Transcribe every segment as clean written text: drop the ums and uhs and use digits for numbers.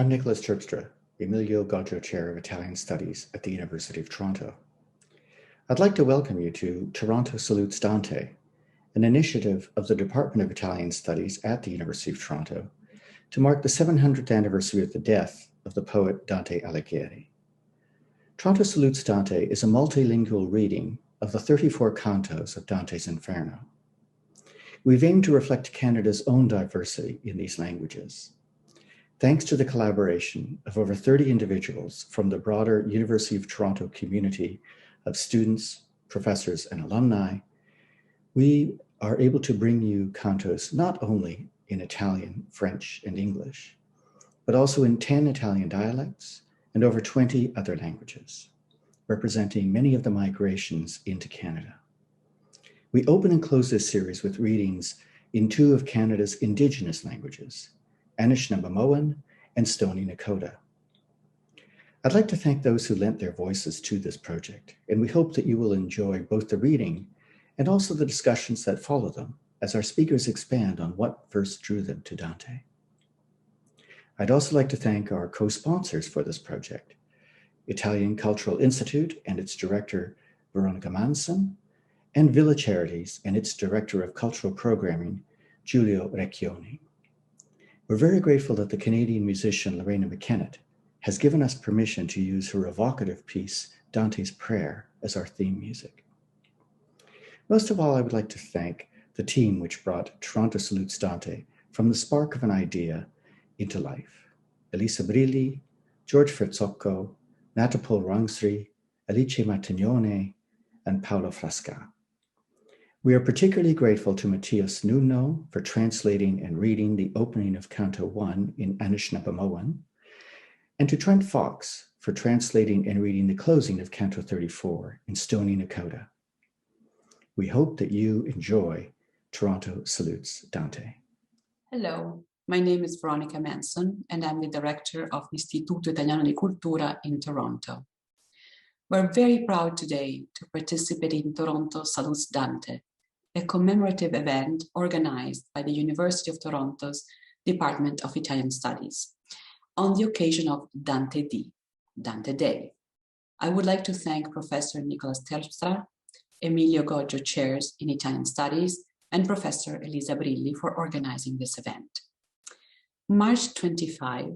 I'm Nicholas Terpstra, Emilio Goggio Chair of Italian Studies at the University of Toronto. I'd like to welcome you to Toronto Salutes Dante, an initiative of the Department of Italian Studies at the University of Toronto to mark the 700th anniversary of the death of the poet Dante Alighieri. Toronto Salutes Dante is a multilingual reading of the 34 cantos of Dante's Inferno. We've aimed to reflect Canada's own diversity in these languages. Thanks to the collaboration of over 30 individuals from the broader University of Toronto community of students, professors, and alumni, we are able to bring you cantos not only in Italian, French, and English, but also in 10 Italian dialects and over 20 other languages, representing many of the migrations into Canada. We open and close this series with readings in two of Canada's Indigenous languages, Anishinaabemowin and Stoney Nakoda. I'd like to thank those who lent their voices to this project, and we hope that you will enjoy both the reading and also the discussions that follow them as our speakers expand on what first drew them to Dante. I'd also like to thank our co-sponsors for this project, Italian Cultural Institute and its director, Veronica Manson, and Villa Charities and its director of cultural programming, Giulio Recchioni. We're very grateful that the Canadian musician Lorena McKennett has given us permission to use her evocative piece, Dante's Prayer, as our theme music. Most of all, I would like to thank the team which brought Toronto Salutes Dante from the spark of an idea into life. Elisa Brilli, George Fritzocco, Natapol Rangsri, Alice Martignone, and Paolo Frasca. We are particularly grateful to Matthias Nuno for translating and reading the opening of Canto 1 in Anishinaabemowin, and to Trent Fox for translating and reading the closing of Canto 34 in Stoney Nakoda. We hope that you enjoy Toronto Salutes Dante. Hello, my name is Veronica Manson, and I'm the director of l'Istituto Italiano di Cultura in Toronto. We're very proud today to participate in Toronto Salutes Dante, a commemorative event organized by the University of Toronto's Department of Italian Studies on the occasion of Dante Day. I would like to thank Professor Nicholas Terpstra, Emilio Goggio Chairs in Italian Studies, and Professor Elisa Brilli for organizing this event. March 25th,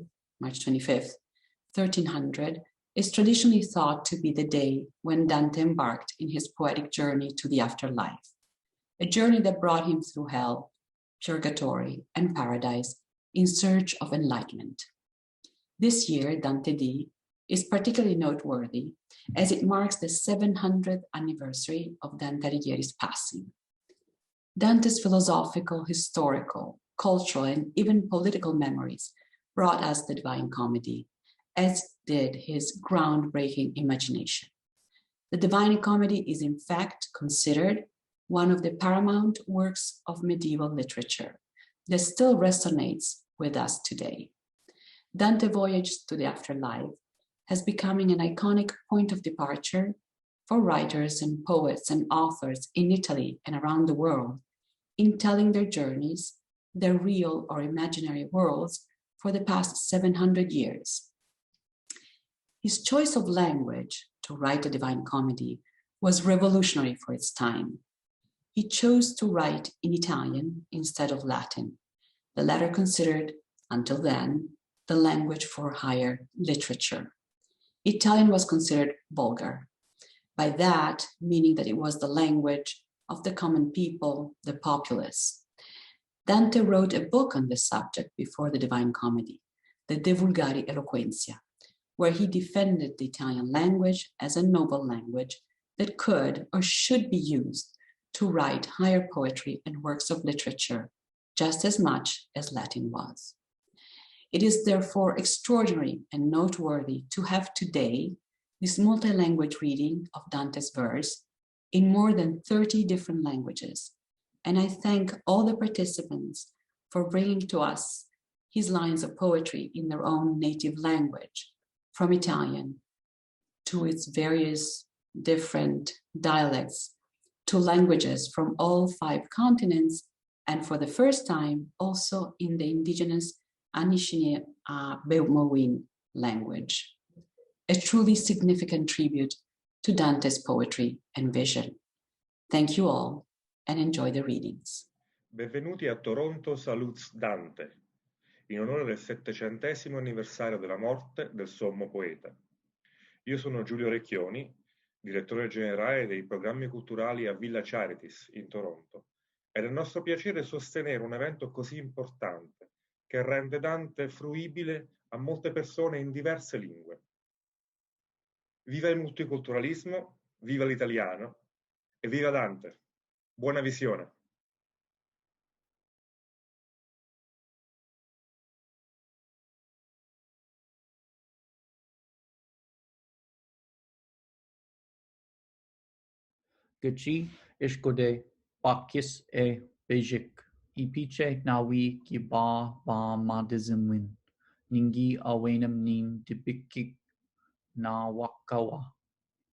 1300, is traditionally thought to be the day when Dante embarked in his poetic journey to the afterlife, a journey that brought him through hell, purgatory, and paradise in search of enlightenment. This year, Dante D is particularly noteworthy as it marks the 700th anniversary of Dante Alighieri's passing. Dante's philosophical, historical, cultural, and even political memories brought us the Divine Comedy, as did his groundbreaking imagination. The Divine Comedy is in fact considered one of the paramount works of medieval literature that still resonates with us today. Dante's voyage to the afterlife has become an iconic point of departure for writers and poets and authors in Italy and around the world in telling their journeys, their real or imaginary worlds for the past 700 years. His choice of language to write the Divine Comedy was revolutionary for its time. He chose to write in Italian instead of Latin, the latter considered, until then, the language for higher literature. Italian was considered vulgar, by that meaning that it was the language of the common people, the populace. Dante wrote a book on this subject before the Divine Comedy, the De Vulgari Eloquentia, where he defended the Italian language as a noble language that could or should be used to write higher poetry and works of literature, just as much as Latin was. It is therefore extraordinary and noteworthy to have today this multi-language reading of Dante's verse in more than 30 different languages. And I thank all the participants for bringing to us his lines of poetry in their own native language, from Italian to its various different dialects, to languages from all 5 continents, and for the first time also in the indigenous Anishinaabe language, a truly significant tribute to Dante's poetry and vision. Thank you all and enjoy the readings. Benvenuti a Toronto Salutes Dante, in onore del 700° anniversario della morte del sommo poeta. Io sono Giulio Recchioni, direttore generale dei programmi culturali a Villa Charities in Toronto, ed è nostro piacere sostenere un evento così importante che rende Dante fruibile a molte persone in diverse lingue. Viva il multiculturalismo, viva l'italiano e viva Dante! Buona visione! Gachi ishkode bakis e bejik. Ipiche nawi ki ba madizimwin. Ningi awenam nin dibikik na wakawa.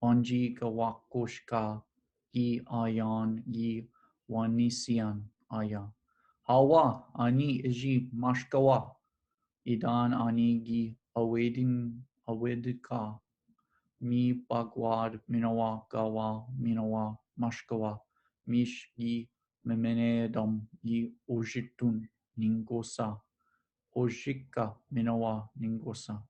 Onji gawakoshka gi ayan gi wanisian aya. Hawa ani iji mashkawa. Idan ani gi awedika. Mi bagwad minawa gawa minawa mashkawa. Mish gi memenedam gi ojitun ningosa. Ojika minawa ningosa.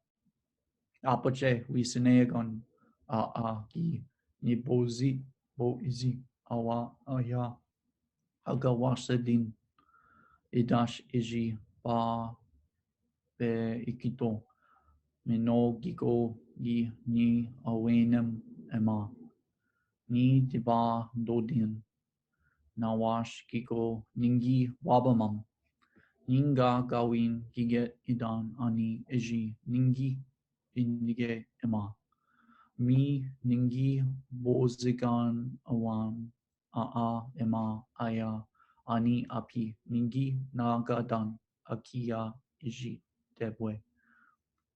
Apache wisenegon a gi nibozi boizi awa aya agawasadin idash iji ba be ikito minogigo gi ni awenem ema ni diba dodin nawash gigo ningi wabamam ninga gawin giget idan ani iji ningi indige ema mi ningi bozigan awan ema aya ani api ningi nagadan akia iji debwe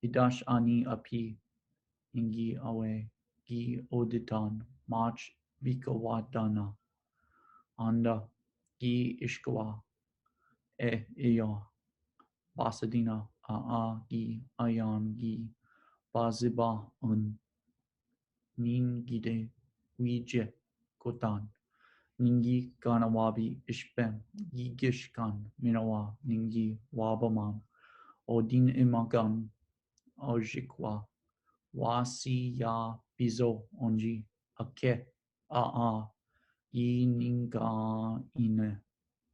idash ani api ningi awe gi oditan mach vikawadana anda gi ishkawa iya basadina gi ayan gi baziba nin gide wije kotan ningi ganawabi ishpem gigishkan minawa ningi wabaman odin imagan ojikwa wasi ya bizo onji ake yininga ine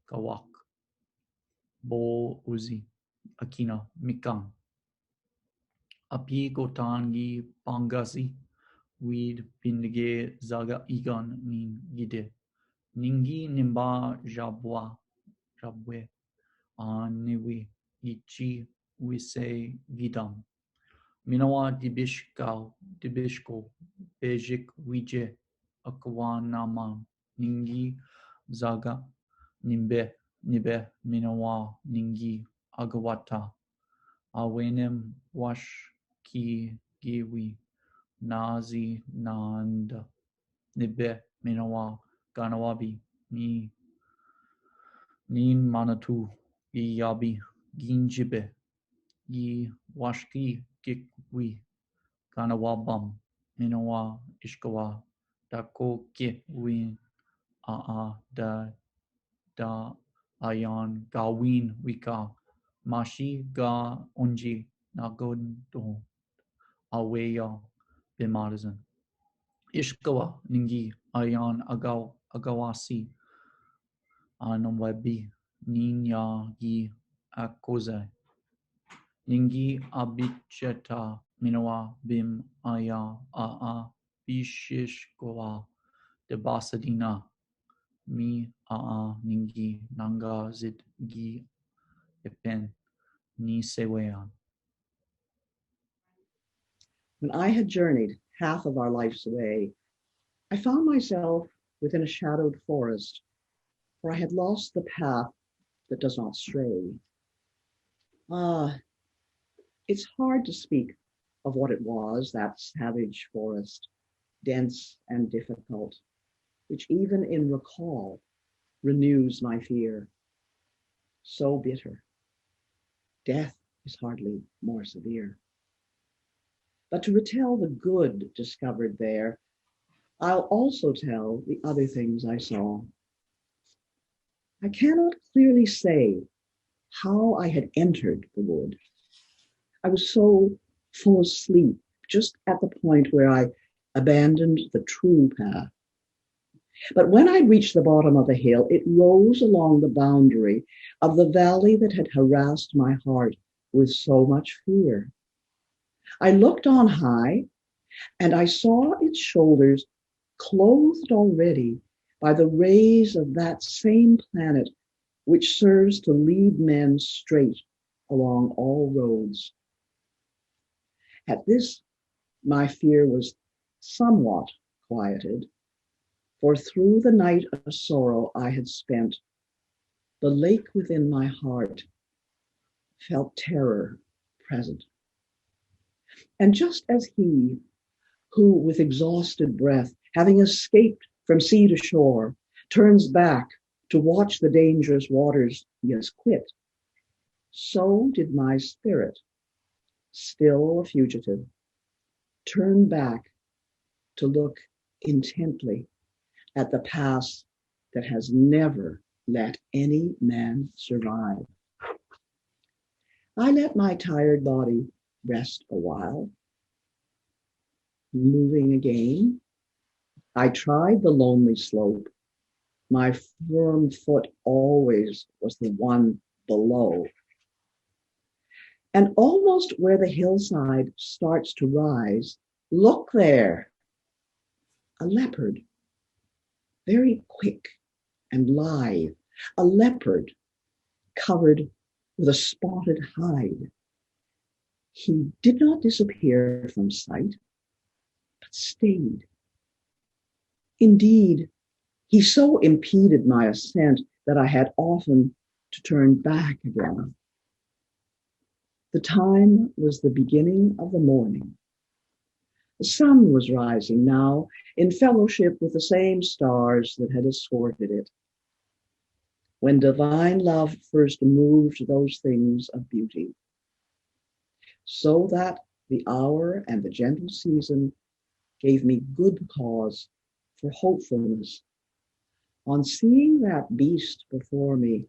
kawak bo uzi akina mikan api gotangi pangazi wid pindige zaga igan nin gide ningi nimba jabwe niwi ichi wise gidam minawa dibishko bejik wije akwanamam ningi zaga nibe minawa ningi agawata awenem wash ki giwi nazi nanda nibe minawa ganawabi nin manatu yabi ginjibe yi washki gikwi ganawabam minawa ishkawa dako win da ayan gawin wika mashi ga onji nagondo aweya bimarizan ishkawa ningi ayan agawasi anamwebi ninya gi akoze ningi abicheta minawa bim aya bishishkowa de basadina mi ningi nanga zid gi epen ni sewean. When I had journeyed half of our life's way, I found myself within a shadowed forest where I had lost the path that does not stray. It's hard to speak of what it was, that savage forest, dense and difficult, which even in recall renews my fear. So bitter. Death is hardly more severe. But to retell the good discovered there, I'll also tell the other things I saw. I cannot clearly say how I had entered the wood. I was so full of sleep, just at the point where I abandoned the true path. But when I reached the bottom of the hill, it rose along the boundary of the valley that had harassed my heart with so much fear. I looked on high, and I saw its shoulders clothed already by the rays of that same planet which serves to lead men straight along all roads. At this, my fear was somewhat quieted, for through the night of sorrow I had spent, the lake within my heart felt terror present. And just as he, who with exhausted breath, having escaped from sea to shore, turns back to watch the dangerous waters he has quit, so did my spirit, still a fugitive, turn back to look intently at the past that has never let any man survive. I let my tired body rest a while. Moving again, I tried the lonely slope. My firm foot always was the one below. And almost where the hillside starts to rise, look there, a leopard, very quick and lithe, a leopard covered with a spotted hide. He did not disappear from sight, but stayed. Indeed, he so impeded my ascent that I had often to turn back again. The time was the beginning of the morning. The sun was rising now in fellowship with the same stars that had escorted it. When divine love first moved those things of beauty, so that the hour and the gentle season gave me good cause for hopefulness on seeing that beast before me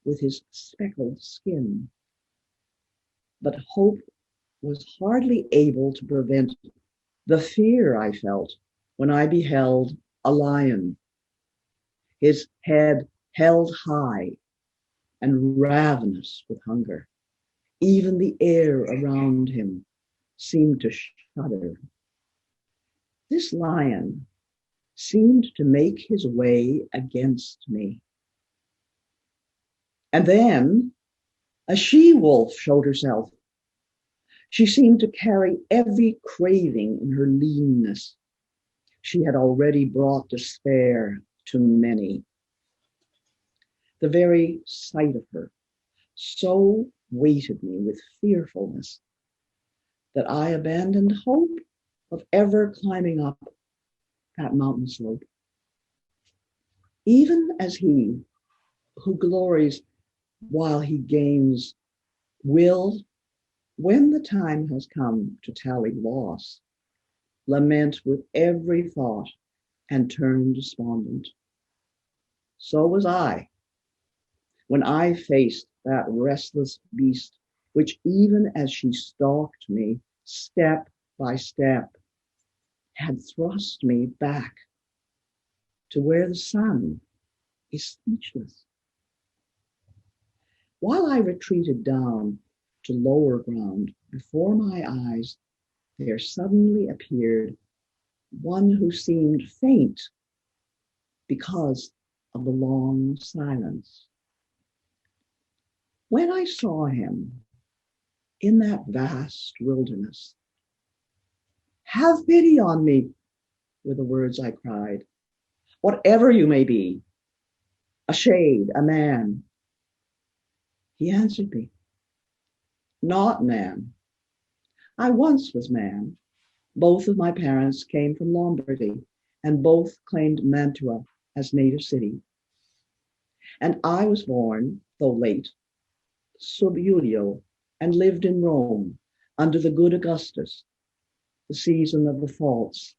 with his speckled skin. But hope was hardly able to prevent the fear I felt when I beheld a lion, his head held high and ravenous with hunger. Even the air around him seemed to shudder. This lion seemed to make his way against me. And then a she-wolf showed herself. She seemed to carry every craving in her leanness. She had already brought despair to many. The very sight of her so weighted me with fearfulness that I abandoned hope of ever climbing up that mountain slope. Even as he who glories while he gains will, when the time has come to tally loss, lament with every thought and turn despondent. So was I, when I faced that restless beast, which even as she stalked me, step by step, had thrust me back to where the sun is speechless. While I retreated down to lower ground, before my eyes, there suddenly appeared one who seemed faint because of the long silence. When I saw him in that vast wilderness, "Have pity on me," were the words I cried. "Whatever you may be, a shade, a man." He answered me, "Not man. I once was man. Both of my parents came from Lombardy, and both claimed Mantua as native city. And I was born, though late, sub Julio, and lived in Rome under the good Augustus, the season of the false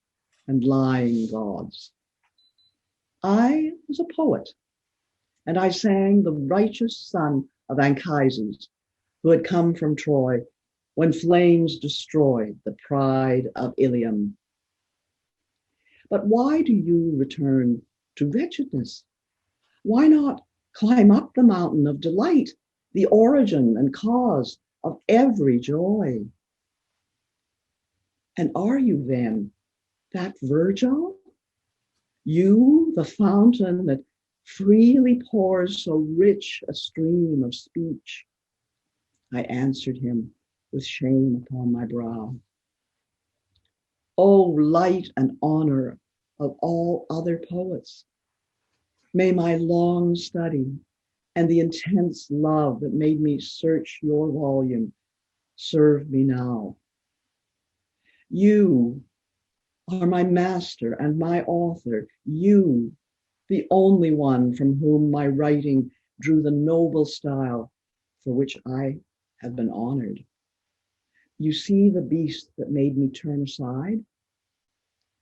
and lying gods. I was a poet, and I sang the righteous son of Anchises, who had come from Troy when flames destroyed the pride of Ilium. But why do you return to wretchedness? Why not climb up the mountain of delight, the origin and cause of every joy? And are you then that Virgil? You, the fountain that freely pours so rich a stream of speech? I answered him with shame upon my brow. O light and honor of all other poets, may my long study and the intense love that made me search your volume serve me now. You are my master and my author, you, the only one from whom my writing drew the noble style for which I have been honored. You see the beast that made me turn aside?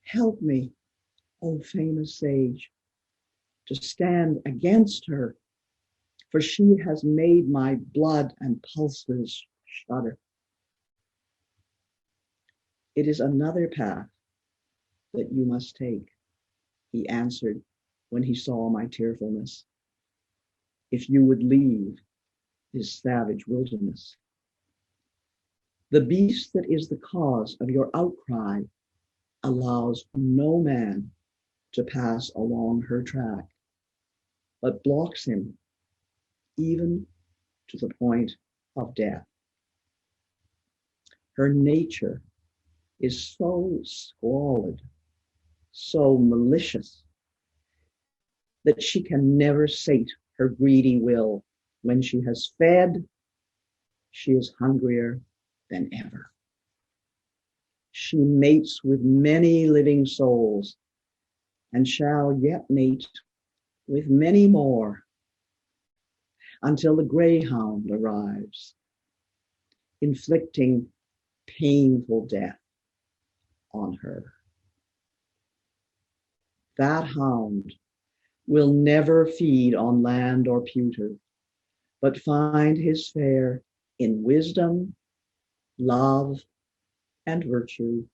Help me, O famous sage, to stand against her, for she has made my blood and pulses shudder. It is another path that you must take, he answered when he saw my tearfulness, if you would leave this savage wilderness. The beast that is the cause of your outcry allows no man to pass along her track, but blocks him even to the point of death. Her nature is so squalid, so malicious, that she can never sate her greedy will. When she has fed, she is hungrier than ever. She mates with many living souls and shall yet mate with many more until the greyhound arrives, inflicting painful death on her. That hound will never feed on land or pewter, but find his fare in wisdom, love, and virtue.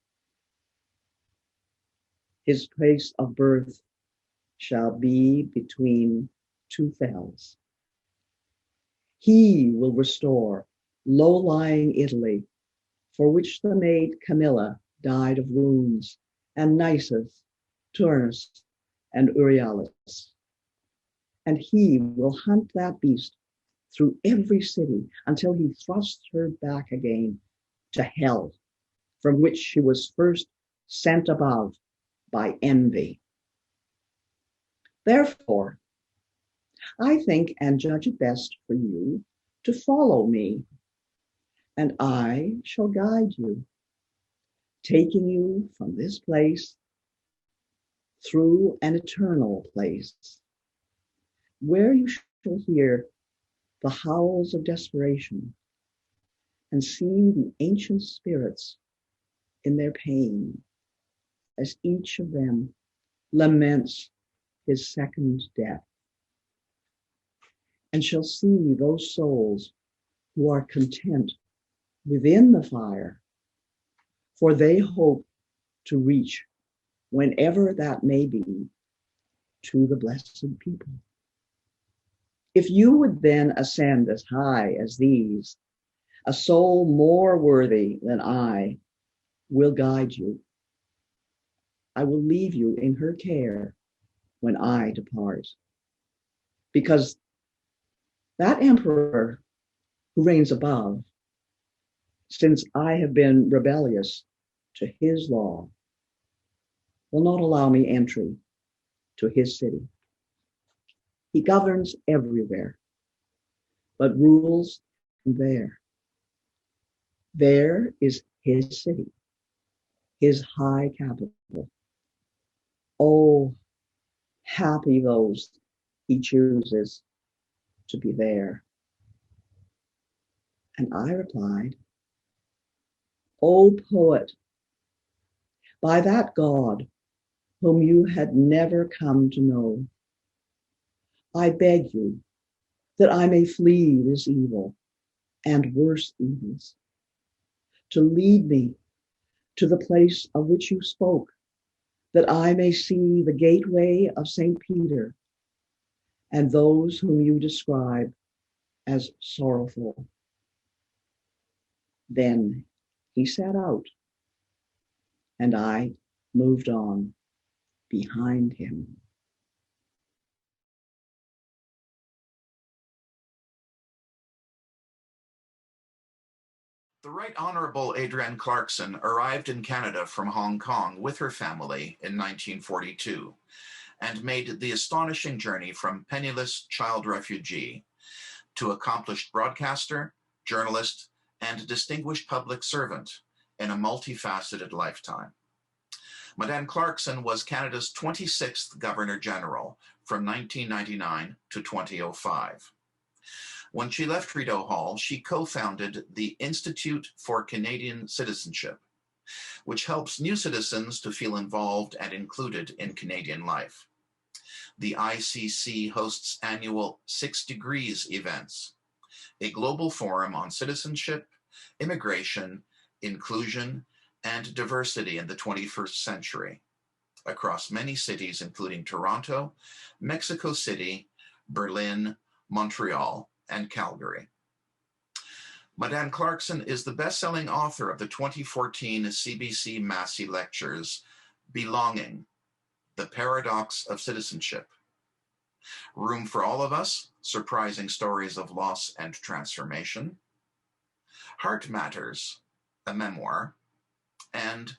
His place of birth shall be between two fells. He will restore low-lying Italy, for which the maid Camilla died of wounds, and Nisus, Turnus, and Euryalus. And he will hunt that beast through every city until he thrusts her back again to hell, from which she was first sent above by envy. Therefore, I think and judge it best for you to follow me, and I shall guide you, taking you from this place through an eternal place, where you shall hear the howls of desperation and see the ancient spirits in their pain, as each of them laments his second death, and shall see those souls who are content within the fire, for they hope to reach, whenever that may be, to the blessed people. If you would then ascend as high as these, a soul more worthy than I will guide you. I will leave you in her care when I depart, because that emperor who reigns above, since I have been rebellious to his law, will not allow me entry to his city. He governs everywhere, but rules there. There is his city, his high capital. Oh, happy those he chooses to be there. And I replied, O poet, by that God whom you had never come to know, I beg you that I may flee this evil and worse evils, to lead me to the place of which you spoke, that I may see the gateway of St. Peter and those whom you describe as sorrowful. Then he set out, and I moved on behind him. The Right Honorable Adrienne Clarkson arrived in Canada from Hong Kong with her family in 1942 and made the astonishing journey from penniless child refugee to accomplished broadcaster, journalist, and distinguished public servant in a multifaceted lifetime. Madame Clarkson was Canada's 26th Governor General from 1999 to 2005. When she left Rideau Hall, she co-founded the Institute for Canadian Citizenship, which helps new citizens to feel involved and included in Canadian life. The ICC hosts annual 6 Degrees events, a global forum on citizenship, immigration, inclusion, and diversity in the 21st century, across many cities including Toronto, Mexico City, Berlin, Montreal, and Calgary. Madame Clarkson is the best-selling author of the 2014 CBC Massey Lectures, Belonging, The Paradox of Citizenship, Room for All of Us, Surprising Stories of Loss and Transformation, Heart Matters, a memoir, and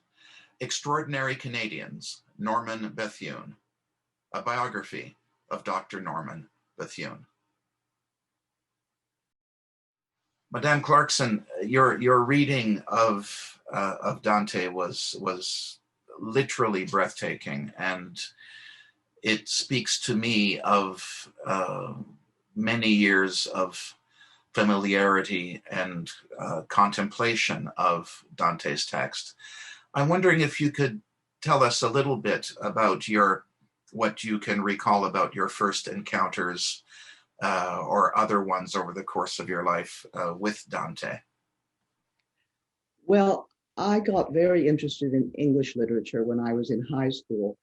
Extraordinary Canadians, Norman Bethune, a biography of Dr. Norman Bethune. Madame Clarkson, your reading of Dante was literally breathtaking, and it speaks to me of many years of familiarity and contemplation of Dante's text. I'm wondering if you could tell us a little bit about what you can recall about your first encounters or other ones over the course of your life with Dante. Well, I got very interested in English literature when I was in high school,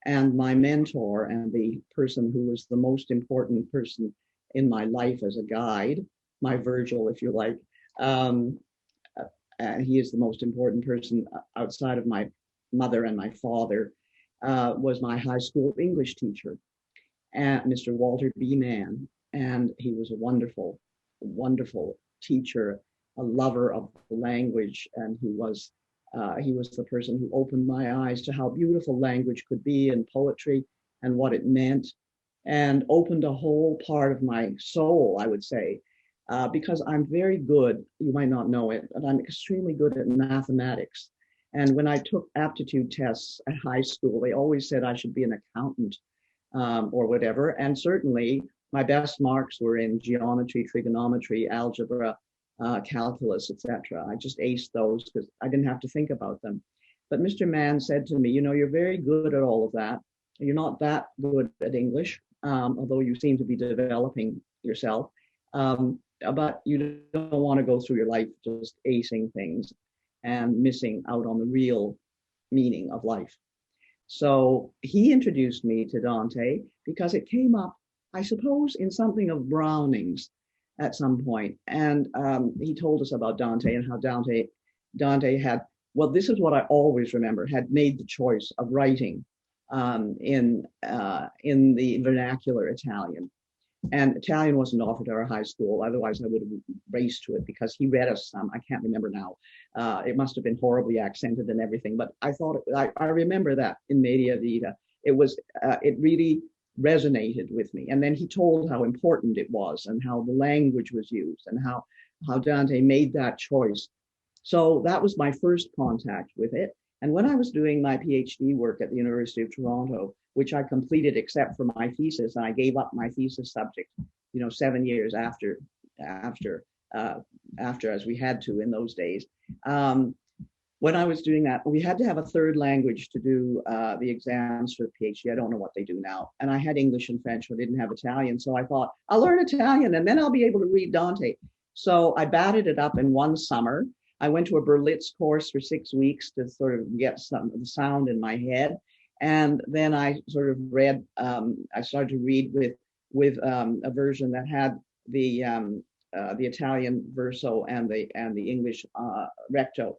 and my mentor and the person who was the most important person in my life as a guide, my Virgil, if you like, he is the most important person outside of my mother and my father, was my high school English teacher, Mr. Walter B. Mann. And he was a wonderful, wonderful teacher, a lover of the language, and he was the person who opened my eyes to how beautiful language could be and poetry and what it meant, and opened a whole part of my soul, I would say, because I'm very good, you might not know it, but I'm extremely good at mathematics. And when I took aptitude tests at high school, they always said I should be an accountant or whatever. And certainly my best marks were in geometry, trigonometry, algebra, calculus, etc. I just aced those because I didn't have to think about them. But Mr. Mann said to me, you're very good at all of that. You're not that good at English, although you seem to be developing yourself. But you don't want to go through your life just acing things and missing out on the real meaning of life. So he introduced me to Dante because it came up, I suppose, in something of Browning's at some point. And he told us about Dante and how Dante had, well, this is what I always remember, had made the choice of writing in the vernacular Italian. And Italian wasn't offered at our high school. Otherwise, I would have raced to it because he read us some. I can't remember now. It must have been horribly accented and everything. But I thought, I remember that in Media Vita. It really resonated with me. And then he told how important it was and how the language was used and how Dante made that choice. So that was my first contact with it. And when I was doing my PhD work at the University of Toronto, which I completed except for my thesis, and I gave up my thesis subject, 7 years after after, as we had to in those days. When I was doing that, we had to have a third language to do the exams for the PhD. I don't know what they do now. And I had English and French, but I didn't have Italian. So I thought, I'll learn Italian and then I'll be able to read Dante. So I batted it up in one summer. I went to a Berlitz course for 6 weeks to sort of get some of the sound in my head. And then I sort of read, I started to read with a version that had the Italian verso and the English recto.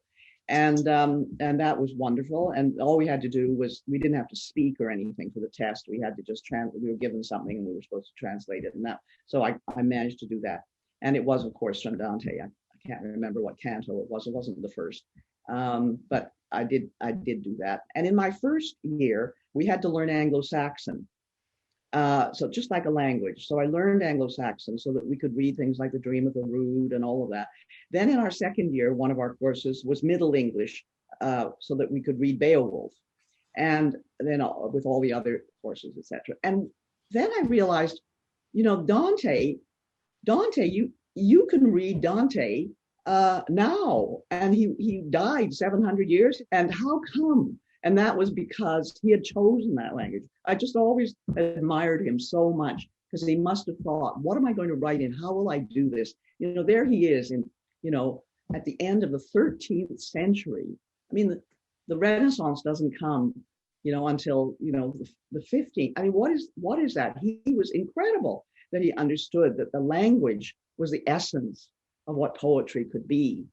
And that was wonderful. And all we had to do was, we didn't have to speak or anything for the test. We had to just we were given something and we were supposed to translate it. And that, so I managed to do that. And it was, of course, from Dante. I can't remember what canto it was. It wasn't the first, but I did do that. And in my first year, we had to learn Anglo-Saxon. So just like a language. So I learned Anglo-Saxon so that we could read things like The Dream of the Rood and all of that. Then in our second year, one of our courses was Middle English, so that we could read Beowulf, and then with all the other courses, etc. And then I realized, Dante, you can read Dante now, and he died 700 years. And how come? And that was because he had chosen that language. I just always admired him so much, because he must have thought, what am I going to write in? How will I do this? There he is in, at the end of the 13th century. I mean, the Renaissance doesn't come, until, the 15th. I mean, what is that? He was incredible that he understood that the language was the essence of what poetry could be.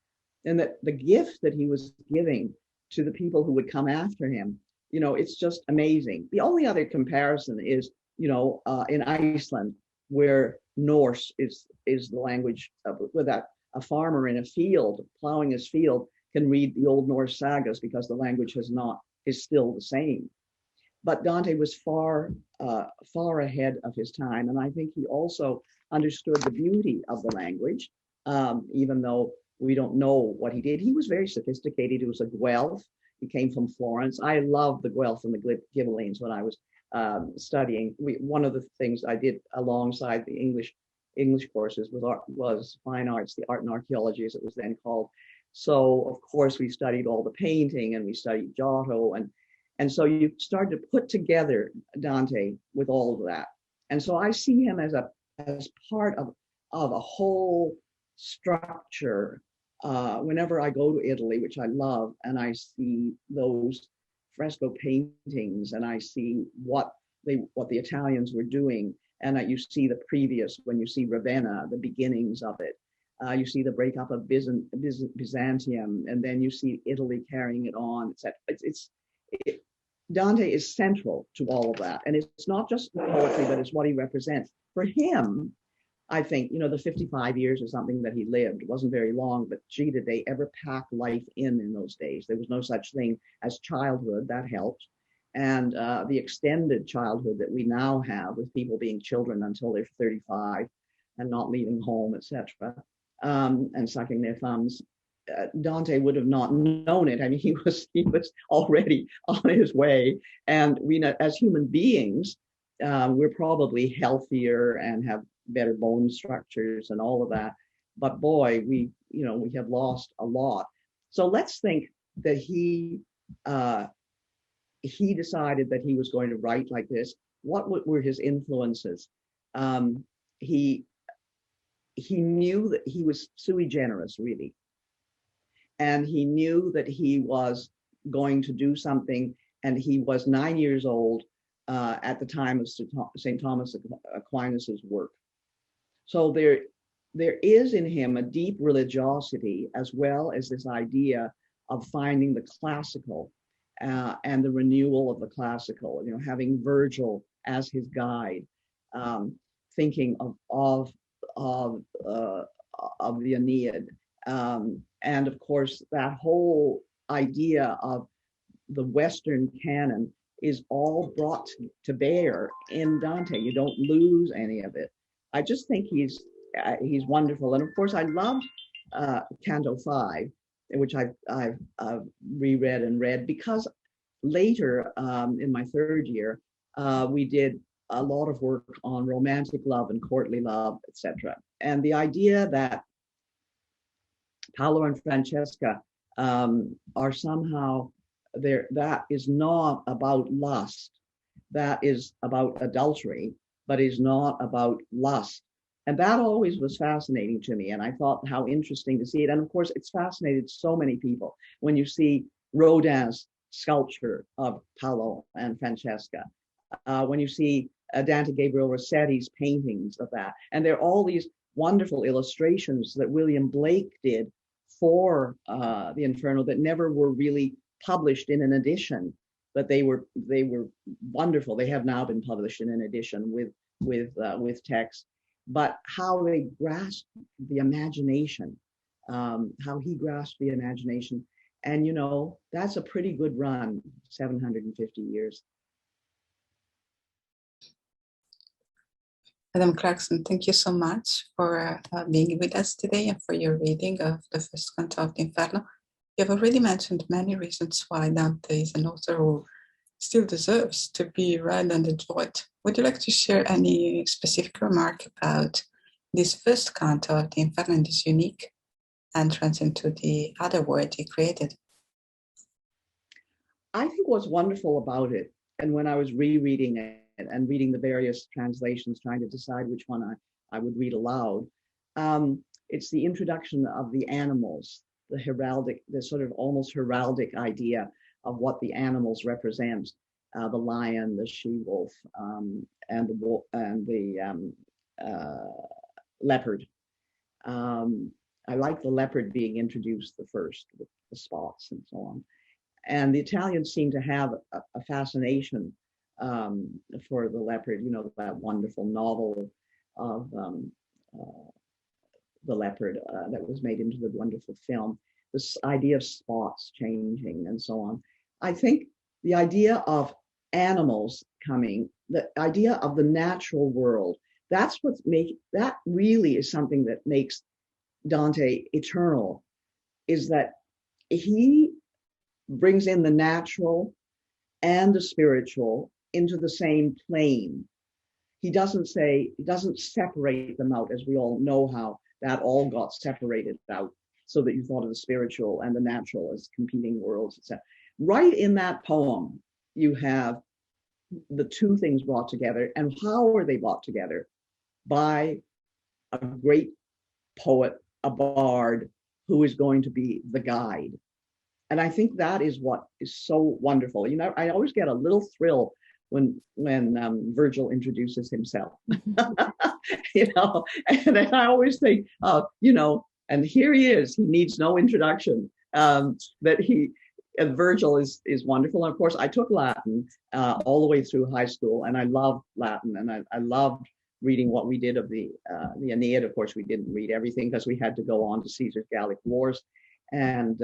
And that the gift that he was giving to the people who would come after him, it's just amazing. The only other comparison is, in Iceland, where Norse is the language with a farmer in a field plowing his field can read the Old Norse sagas because the language is still the same. But Dante was far ahead of his time, and I think he also understood the beauty of the language, even though we don't know what he did. He was very sophisticated. He was a Guelph. He came from Florence. I loved the Guelph and the Ghibellines when I was studying. One of the things I did alongside the English courses was fine arts, the art and archaeology, as it was then called. So of course we studied all the painting, and we studied Giotto, and so you started to put together Dante with all of that. And so I see him as part of a whole structure. Whenever I go to Italy, which I love, and I see those fresco paintings, and I see what the Italians were doing, and you see the previous, when you see Ravenna, the beginnings of it, you see the breakup of Byzantium, and then you see Italy carrying it on, etc. Dante is central to all of that, and it's not just the poetry, but it's what he represents. For him, I think, the 55 years or something that he lived wasn't very long, but gee, did they ever pack life in those days? There was no such thing as childhood. That helped. And the extended childhood that we now have, with people being children until they're 35 and not leaving home, etc., and sucking their thumbs. Dante would have not known it. I mean, he was already on his way. And we, as human beings, we're probably healthier and have better bone structures and all of that. But boy, we have lost a lot. So let's think that he decided that he was going to write like this. What were his influences? He knew that he was sui generis, really. And he knew that he was going to do something, and he was 9 years old at the time of St. Thomas Aquinas's work. So there is in him a deep religiosity, as well as this idea of finding the classical and the renewal of the classical, having Virgil as his guide, thinking of the Aeneid. And of course, that whole idea of the Western canon is all brought to bear in Dante. You don't lose any of it. I just think he's wonderful. And of course, I loved Canto 5, which I've reread and read, because later in my third year, we did a lot of work on romantic love and courtly love, etc. And the idea that Paolo and Francesca are somehow there. That is not about lust. That is about adultery, but is not about lust. And that always was fascinating to me. And I thought how interesting to see it. And of course, it's fascinated so many people when you see Rodin's sculpture of Paolo and Francesca, when you see Dante Gabriel Rossetti's paintings of that. And there are all these wonderful illustrations that William Blake did for the Inferno that never were really published in an edition, but they were wonderful. They have now been published in an edition with text. But how they grasped the imagination, how he grasped the imagination. And, you know, that's a pretty good run, 750 years. Madam Clarkson, thank you so much for being with us today and for your reading of the first canto of the Inferno. You have already mentioned many reasons why Dante is an author who still deserves to be read and enjoyed. Would you like to share any specific remark about this first canto of the Inferno and this unique entrance into the other world he created? I think what's wonderful about it, and when I was rereading it and reading the various translations, trying to decide which one I would read aloud, it's the introduction of the animals, the heraldic, the sort of almost heraldic idea of what the animals represent, the lion, the she-wolf, and the leopard. I like the leopard being introduced the first with the spots and so on. And the Italians seem to have a fascination for the leopard, you know, that wonderful novel of the leopard that was made into the wonderful film, this idea of spots changing and so on. I think the idea of animals coming, the idea of the natural world, that really is something that makes Dante eternal, is that he brings in the natural and the spiritual into the same plane. He doesn't separate them out, as we all know how that all got separated out, so that you thought of the spiritual and the natural as competing worlds, etc. Right in that poem, you have the two things brought together. And how are they brought together? By a great poet, a bard, who is going to be the guide. And I think that is what is so wonderful. You know, I always get a little thrill when Virgil introduces himself. You know, and I always think, you know, and here he is. He needs no introduction. Virgil is wonderful. And of course, I took Latin all the way through high school, and I loved Latin, and I loved reading what we did of the Aeneid. Of course, we didn't read everything because we had to go on to Caesar's Gallic Wars, and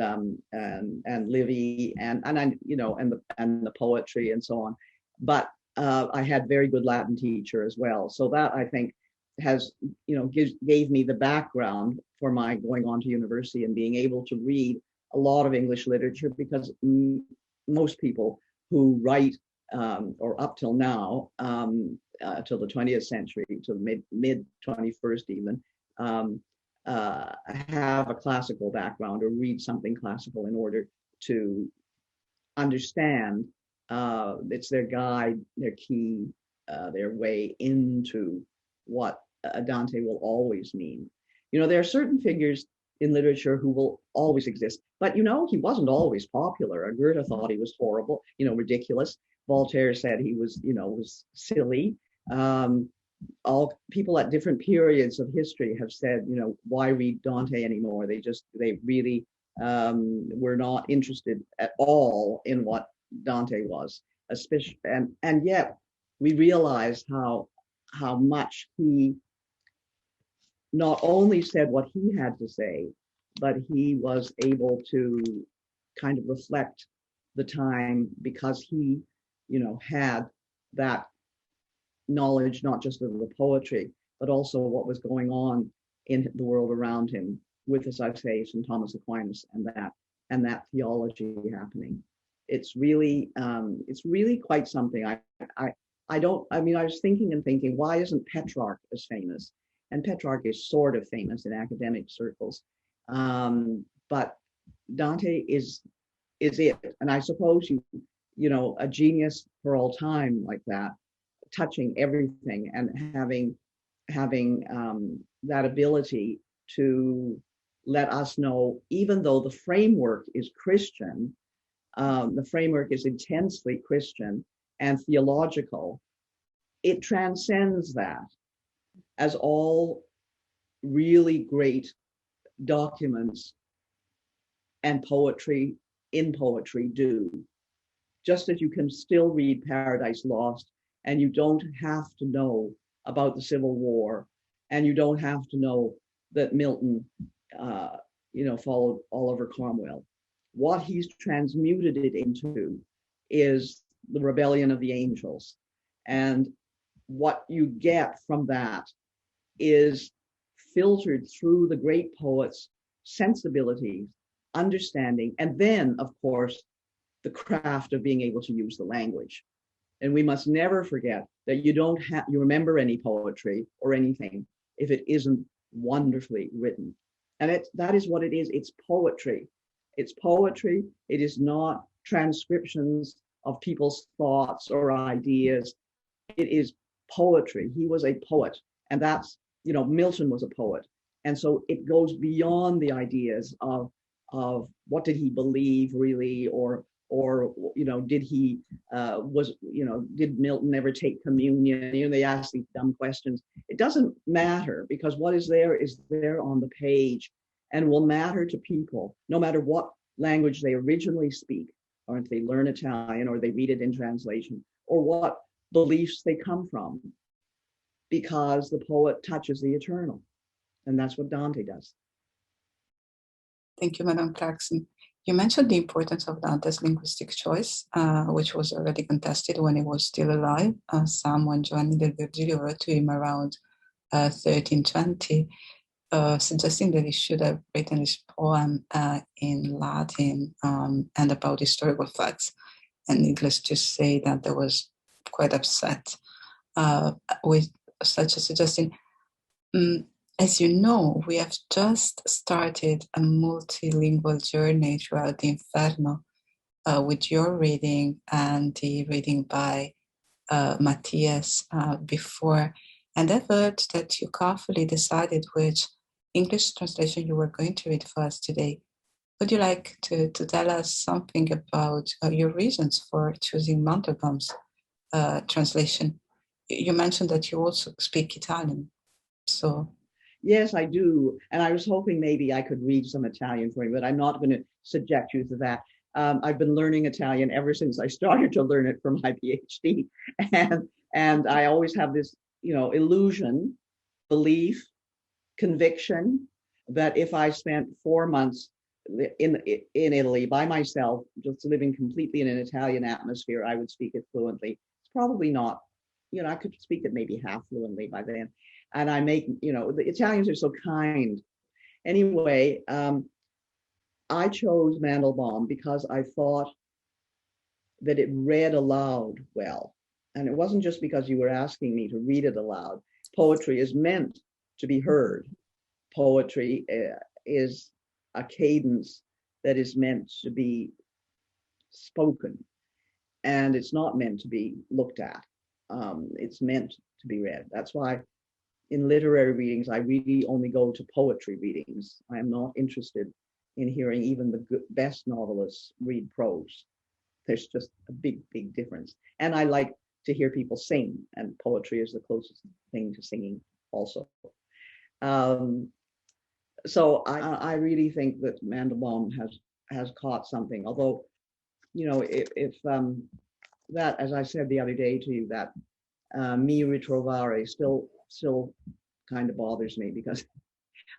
Livy, and I, you know, and the poetry and so on. But I had very good Latin teacher as well, so that I think has, you know, gave me the background for my going on to university and being able to read a lot of English literature, because most people who write, or up till now, till the 20th century, to mid 21st even, have a classical background or read something classical in order to understand. It's their guide, their key, their way into what Dante will always mean. You know, there are certain figures in literature who will always exist, but you know, he wasn't always popular. Goethe thought he was horrible, you know, ridiculous. Voltaire said he was, you know, was silly. All people at different periods of history have said, you know, why read Dante anymore? They really were not interested at all in what Dante was, especially, and yet we realize how much he not only said what he had to say, but he was able to kind of reflect the time, because he, you know, had that knowledge, not just of the poetry, but also what was going on in the world around him, with, as I say, St. Thomas Aquinas and that theology happening. It's really quite something. I was thinking, why isn't Petrarch as famous? And Petrarch is sort of famous in academic circles. But Dante is it, and I suppose a genius for all time like that, touching everything and having that ability to let us know, even though the framework is Christian, the framework is intensely Christian and theological, it transcends that, as all really great documents and poetry do. Just as you can still read Paradise Lost and you don't have to know about the Civil War, and you don't have to know that Milton followed Oliver Cromwell. What he's transmuted it into is the rebellion of the angels. And what you get from that is filtered through the great poet's sensibilities, understanding, and then, of course, the craft of being able to use the language. And we must never forget that you remember any poetry or anything if it isn't wonderfully written. And that is what it is. It's poetry. It's poetry. It is not transcriptions of people's thoughts or ideas. It is poetry. He was a poet. And that's, Milton was a poet. And so it goes beyond the ideas of what did he believe really, or did he did Milton ever take communion? They ask these dumb questions. It doesn't matter, because what is there on the page and will matter to people no matter what language they originally speak, or if they learn Italian or they read it in translation, or what beliefs they come from, because the poet touches the eternal. And that's what Dante does. Thank you, Madame Clarkson. You mentioned the importance of Dante's linguistic choice, which was already contested when he was still alive. Someone, Giovanni del Virgilio, wrote to him around 1320, suggesting that he should have written his poem in Latin and about historical facts. And needless to say, Dante was quite upset with such a suggestion. As you know, we have just started a multilingual journey throughout the Inferno with your reading and the reading by Matthias before. And I've heard that you carefully decided which English translation you were going to read for us today. Would you like to tell us something about your reasons for choosing Mandelbaum's translation? You mentioned that you also speak Italian, so... Yes, I do. And I was hoping maybe I could read some Italian for you, but I'm not going to subject you to that. I've been learning Italian ever since I started to learn it for my PhD. And I always have this, illusion, belief, conviction that if I spent 4 months in Italy by myself, just living completely in an Italian atmosphere, I would speak it fluently. It's probably not, I could speak it maybe half fluently by then. And I make, the Italians are so kind. Anyway, I chose Mandelbaum because I thought that it read aloud well. And it wasn't just because you were asking me to read it aloud. Poetry is meant to be heard. Poetry is a cadence that is meant to be spoken. And it's not meant to be looked at. It's meant to be read. That's why in literary readings, I really only go to poetry readings. I am not interested in hearing even the best novelists read prose. There's just a big, big difference. And I like to hear people sing, and poetry is the closest thing to singing also. So I really think that Mandelbaum has caught something, although, if that, as I said the other day to you, that Mi ritrovare still kind of bothers me, because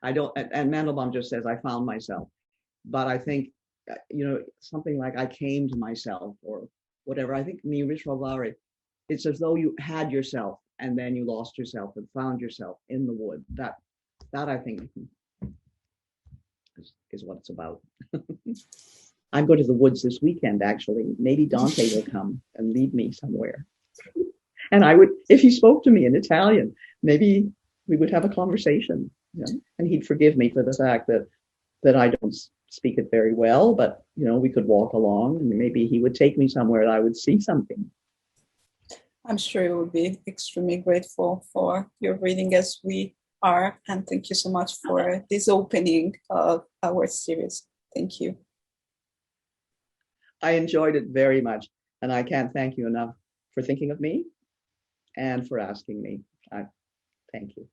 I don't, and Mandelbaum just says I found myself, but I think something like I came to myself or whatever. I think Mi ritrovare, it's as though you had yourself and then you lost yourself and found yourself in the wood. That I think is what it's about. I'm going to the woods this weekend, actually. Maybe Dante will come and lead me somewhere. And I would, if he spoke to me in Italian, maybe we would have a conversation, and he'd forgive me for the fact that that I don't speak it very well, but we could walk along and maybe he would take me somewhere and I would see something. I'm sure you will be extremely grateful for your reading as we are. And thank you so much for this opening of our series. Thank you. I enjoyed it very much. And I can't thank you enough for thinking of me and for asking me. Thank you.